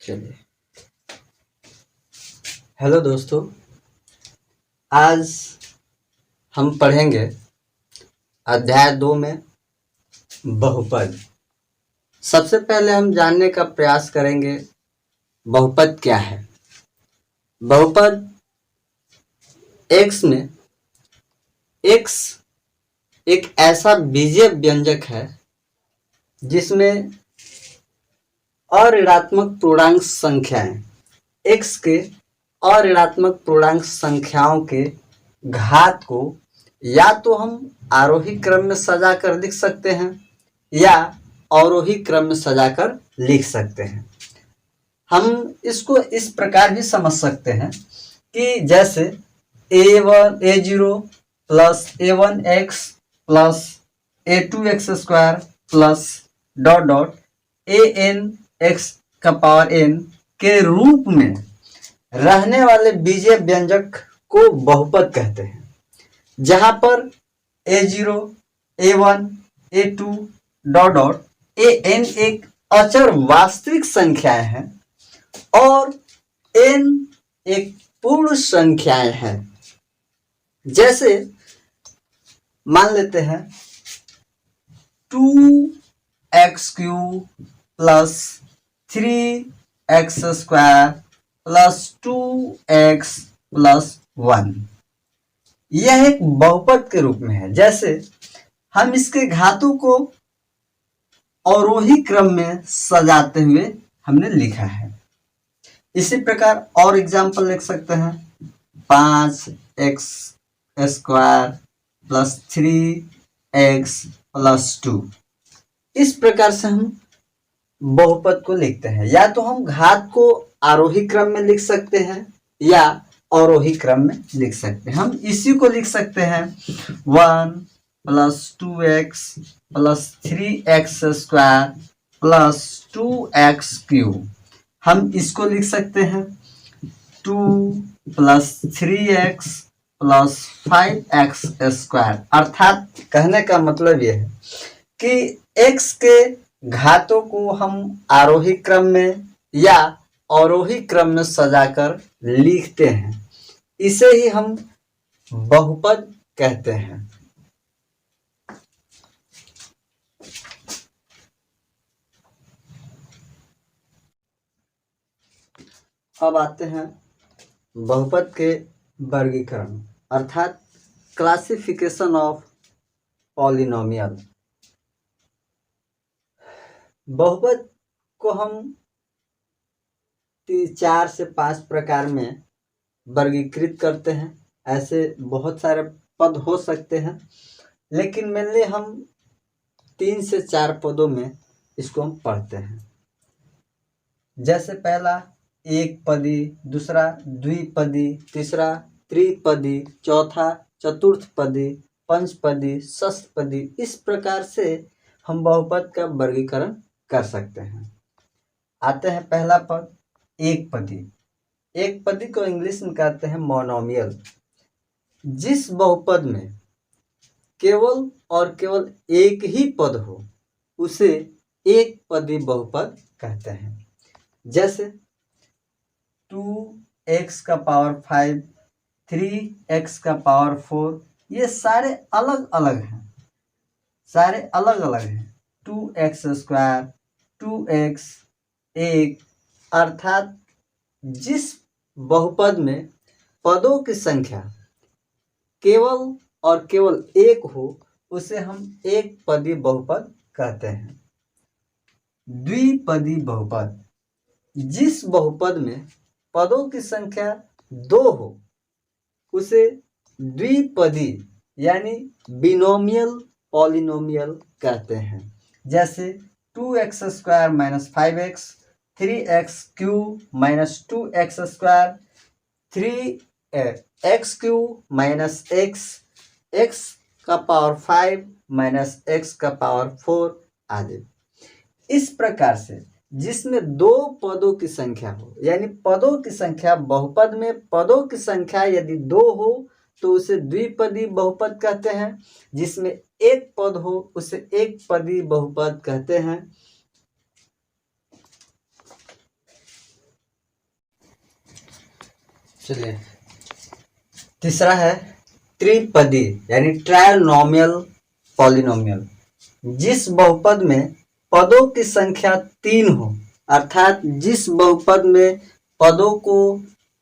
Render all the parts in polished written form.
चलिए। हेलो दोस्तों, आज हम पढ़ेंगे अध्याय 2 में बहुपद। सबसे पहले हम जानने का प्रयास करेंगे बहुपद क्या है। बहुपद x में x एक ऐसा बीजीय व्यंजक है जिसमें अऋणात्मक पूर्णांक संख्याएं x के अऋणात्मक पूर्णांक संख्याओं के घात को या तो हम आरोही क्रम में सजाकर लिख सकते हैं या अवरोही क्रम में सजाकर लिख सकते हैं। हम इसको इस प्रकार भी समझ सकते हैं कि जैसे a0 plus a1x plus a2x square plus dot dot an(x) का पावर n के रूप में रहने वाले बीजीय व्यंजक को बहुपद कहते हैं, जहां पर a0, a1, a2 dot dot an एक अचर वास्तविक संख्याएं हैं और n एक पूर्ण संख्याएं हैं। जैसे मान लेते हैं 2x³ plus 3x square plus 2x plus 1। यह एक बहुपद के रूप में है। जैसे हम इसके घातों को अवरोही क्रम में सजाते हुए हमने लिखा है। इसी प्रकार और एग्जाम्पल लिख सकते हैं 5x square plus 3x plus 2। इस प्रकार से हम बहुपद को लिखते हैं। या तो हम घात को आरोही क्रम में लिख सकते हैं या अवरोही क्रम में लिख सकते हैं। हम इसी को लिख सकते हैं 1 plus 2x plus 3x square plus 2x³। हम इसको लिख सकते हैं 2 plus 3x plus 5x square. अर्थात कहने का मतलब यह है कि x के घातों को हम आरोही क्रम में या अवरोही क्रम में सजाकर लिखते हैं। इसे ही हम बहुपद कहते हैं। अब आते हैं बहुपद के वर्गीकरण अर्थात क्लासिफिकेशन ऑफ पॉलिनोमियल। बहुपद को हम 4 से 5 प्रकार में वर्गीकृत करते हैं। ऐसे बहुत सारे पद हो सकते हैं, लेकिन मेनली हम 3 से 4 पदों में इसको हम पढ़ते हैं। जैसे पहला एक पदी, दूसरा द्विपदी, तीसरा त्रिपदी, चौथा चतुर्थपदी, पंचपदी, षष्ठपदी। इस प्रकार से हम बहुपद का वर्गीकरण कर सकते हैं। आते हैं पहला पद एक पदी। एक पदी को इंग्लिश में कहते हैं मोनोमियल। जिस बहुपद में केवल और केवल एक ही पद हो उसे एक पदी बहुपद कहते हैं। जैसे 2x का पावर 5, 3x का पावर 4, ये सारे अलग अलग हैं, 2x स्क्वायर, 2x 1। अर्थात जिस बहुपद में पदों की संख्या केवल और केवल एक हो उसे हम एक पदी बहुपद कहते हैं। द्विपदी बहुपद, जिस बहुपद में पदों की संख्या 2 हो उसे द्विपदी यानी बिनोमियल पॉलिनोमियल कहते हैं। जैसे 2x square minus 5x, 3x³ minus 2x square, 3x³ minus x, x का पावर 5 माइनस x का पावर 4 आदि। इस प्रकार से जिसमें 2 पदों की संख्या हो, यानी पदों की संख्या, बहुपद में पदों की संख्या यदि 2 हो तो उसे द्विपदी बहुपद कहते हैं। जिसमें एक पद हो उसे एक पदी बहुपद कहते हैं। चलिए तीसरा है त्रिपदी यानी ट्रायनोमियल पॉलिनोमियल। जिस बहुपद में पदों की संख्या 3 हो, अर्थात जिस बहुपद में पदों को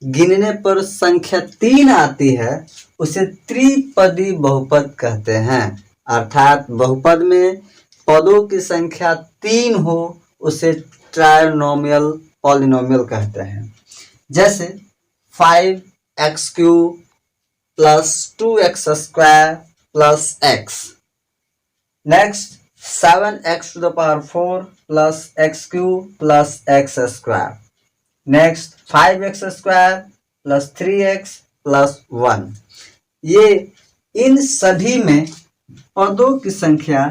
गिनने पर संख्या 3 आती है उसे त्रिपदी बहुपद कहते हैं। अर्थात बहुपद में पदों की संख्या 3 हो उसे ट्रायनोमियल पॉलिनोमियल कहते हैं। जैसे 5x³ plus 2x² plus x। Next 7x⁴ plus x³ plus x²। Next 5x² plus 3x plus 1। ये इन सभी में पदों की संख्या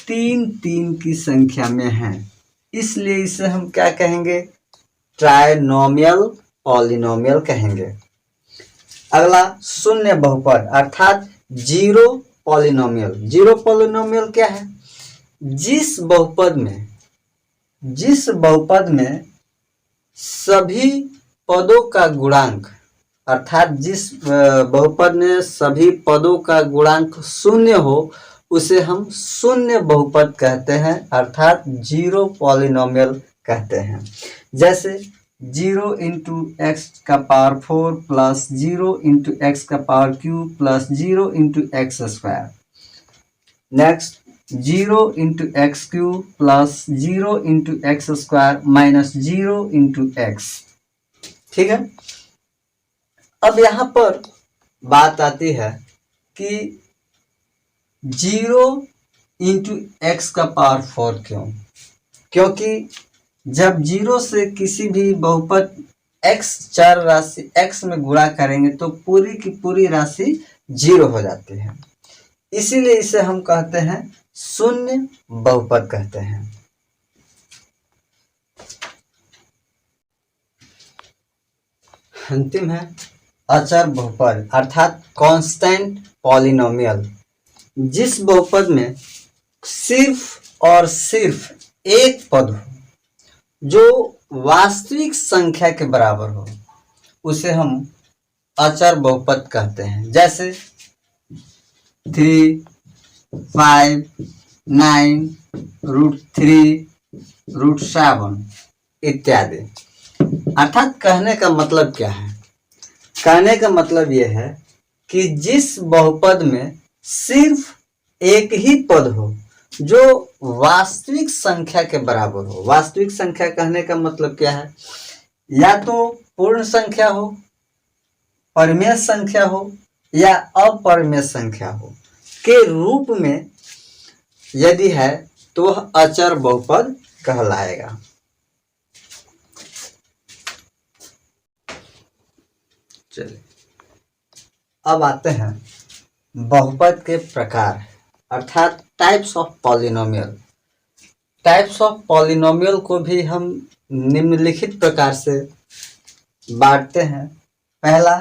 3 की संख्या में है, इसलिए इसे हम क्या कहेंगे? ट्रायनोमियल पॉलिनोमियल कहेंगे। अगला शून्य बहुपद अर्थात जीरो पॉलिनोमियल। जीरो पॉलिनोमियल क्या है? जिस बहुपद में सभी पदों का गुणांक, अर्थात जिस बहुपद में सभी पदों का गुणांक 0 हो उसे हम शून्य बहुपद कहते हैं, अर्थात जीरो पॉलिनोमियल कहते हैं। जैसे 0 × x⁴ plus 0 × x³ plus 0 × x²। Next 0 × x³ plus 0 × x² minus 0 × x। ठीक है। अब यहाँ पर बात आती है कि 0 × x⁴ क्यों? क्योंकि जब 0 से किसी भी बहुपद x चर राशि x में गुणा करेंगे तो पूरी की पूरी राशि 0 हो जाती है, इसीलिए इसे हम कहते हैं शून्य बहुपद कहते हैं। अंतिम है अचर बहुपद अर्थात कांस्टेंट पॉलिनोमियल। जिस बहुपद में सिर्फ और सिर्फ एक पद हो जो वास्तविक संख्या के बराबर हो उसे हम अचर बहुपद कहते हैं। जैसे 3, 5, 9, √3, √7 इत्यादि। अर्थात कहने का मतलब क्या है? कहने का मतलब यह है कि जिस बहुपद में सिर्फ एक ही पद हो जो वास्तविक संख्या के बराबर हो। वास्तविक संख्या कहने का मतलब क्या है? या तो पूर्ण संख्या हो, परिमेय संख्या हो या अपरिमेय संख्या हो के रूप में यदि है तो वह अचर बहुपद कहलाएगा। चलिए अब आते हैं बहुपद के प्रकार अर्थात types of polynomial. Types of polynomial को भी हम निम्नलिखित प्रकार से बांटते हैं। पहला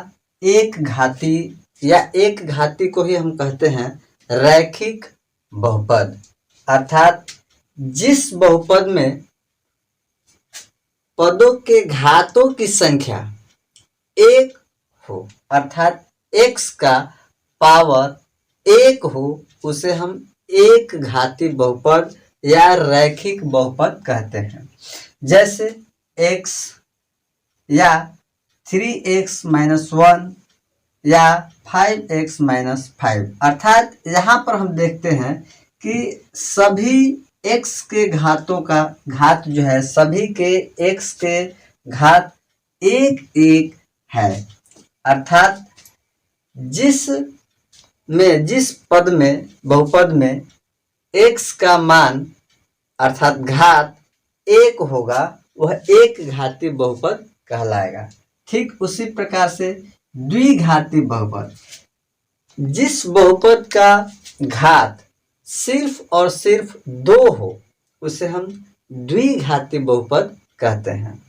एक घाती या एक घाती को ही हम कहते हैं रैखिक बहुपद, अर्थात जिस बहुपद में पदों के घातों की संख्या 1 हो, अर्थात x का पावर 1 हो उसे हम एक घाती बहुपद या रैखिक बहुपद कहते हैं। जैसे x या 3x - 1 या 5x - 5। अर्थात यहाँ पर हम देखते हैं कि सभी x के घातों का घात जो है सभी के x के घात 1 है। अर्थात जिस पद में बहुपद में x का मान अर्थात घात 1 होगा वह एक घाती बहुपद कहलाएगा। ठीक उसी प्रकार से द्विघाती बहुपद, जिस बहुपद का घात सिर्फ और सिर्फ 2 हो उसे हम द्विघाती बहुपद कहते हैं।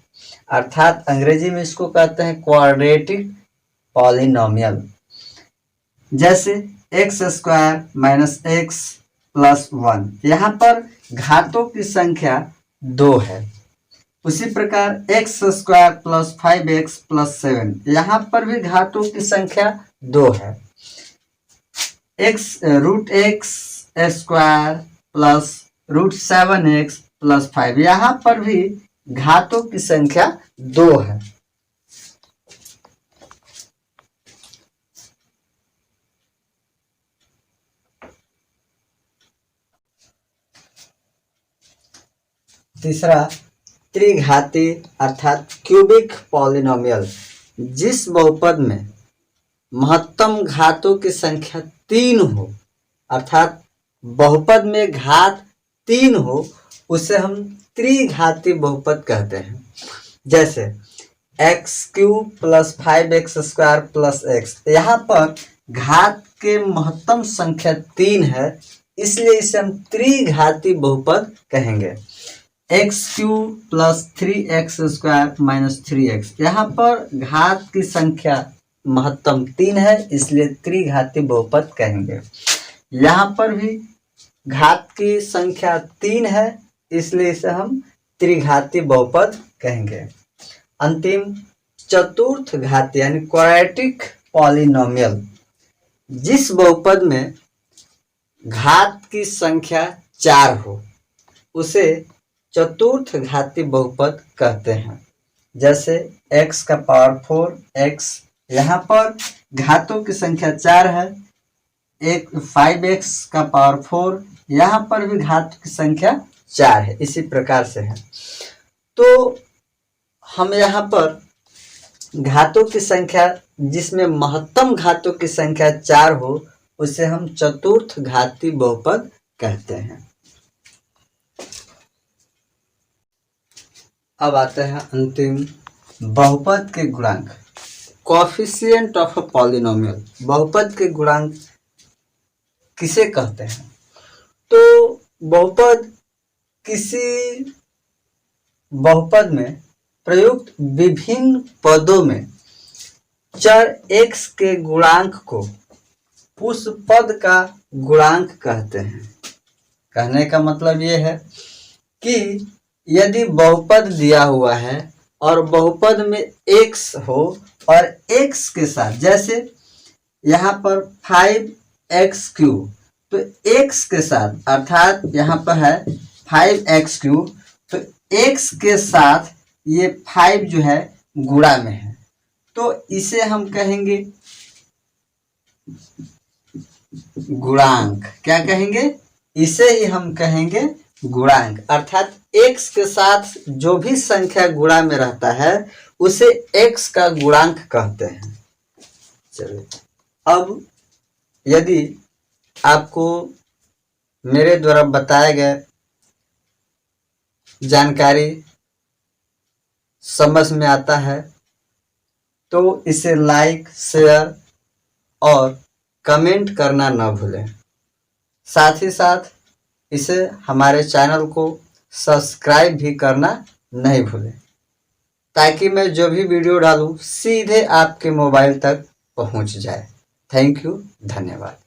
अर्थात अंग्रेजी में इसको कहते हैं क्वाड्रेटिक पॉलिनोमियल। जैसे x² - x + 1। यहाँ पर घातों की संख्या 2 है। उसी प्रकार x square plus 5x plus 7, यहाँ पर भी घातों की संख्या 2 है। √x square plus √7x plus 5, यहाँ पर भी घातों की संख्या 2 है। तीसरा, त्रिघाती अर्थात क्यूबिक पॉलिनोमियल, जिस बहुपद में महत्तम घातों की संख्या 3 हो, अर्थात बहुपद में घात 3 हो, उसे हम त्रिघाती बहुपद कहते हैं। जैसे x³ plus 5x square plus x, यहाँ पर घात के महत्तम संख्या 3 है, इसलिए इसे हम त्रिघाती बहुपद कहेंगे। x³ plus 3x square minus 3x, यहाँ पर घात की संख्या महत्तम 3 है, इसलिए त्रिघाती बहुपद कहेंगे। यहाँ पर भी घात की संख्या 3 है, इसलिए इसे हम त्रिघाती बहुपद कहेंगे। अंतिम, चतुर्थ घाती यानी क्वाड्रेटिक पॉलिनोमियल, जिस बहुपद में घात की संख्या 4 हो, उसे चतुर्थ घाती बहुपद कहते हैं। जैसे x का पावर 4x, यहाँ पर घातों की संख्या 4 है। 5x का पावर 4, यहाँ पर भी घात की संख्या 4 है। इसी प्रकार से है। तो हम यहाँ पर घातों की संख्या जिसमें महत्तम घातों की संख्या 4 हो, उसे हम चतुर्थ घाती बहुपद कहते हैं। अब आते हैं अंतिम, बहुपद के गुणांक, कोएफिशिएंट ऑफ अ पॉलिनोमियल। बहुपद के गुणांक किसे कहते हैं? तो बहुपद किसी बहुपद में प्रयुक्त विभिन्न पदों में चर x के गुणांक को उस पद का गुणांक कहते हैं। कहने का मतलब ये है कि यदि बहुपद दिया हुआ है और बहुपद में x हो और x के साथ, जैसे यहाँ पर 5x³, तो x के साथ, अर्थात यहाँ पर है 5x³, तो x के साथ ये 5 जो है गुणा में है, तो इसे हम कहेंगे गुणांक। क्या कहेंगे? इसे ही हम कहेंगे गुणांक। अर्थात x के साथ जो भी संख्या गुणा में रहता है उसे x का गुणांक कहते हैं। चलिए, अब यदि आपको मेरे द्वारा बताए गए जानकारी समझ में आता है तो इसे लाइक, शेयर और कमेंट करना न भूलें। साथ ही साथ इसे हमारे चैनल को सब्सक्राइब भी करना नहीं भूलें, ताकि मैं जो भी वीडियो डालूं सीधे आपके मोबाइल तक पहुंच जाए। थैंक यू, धन्यवाद।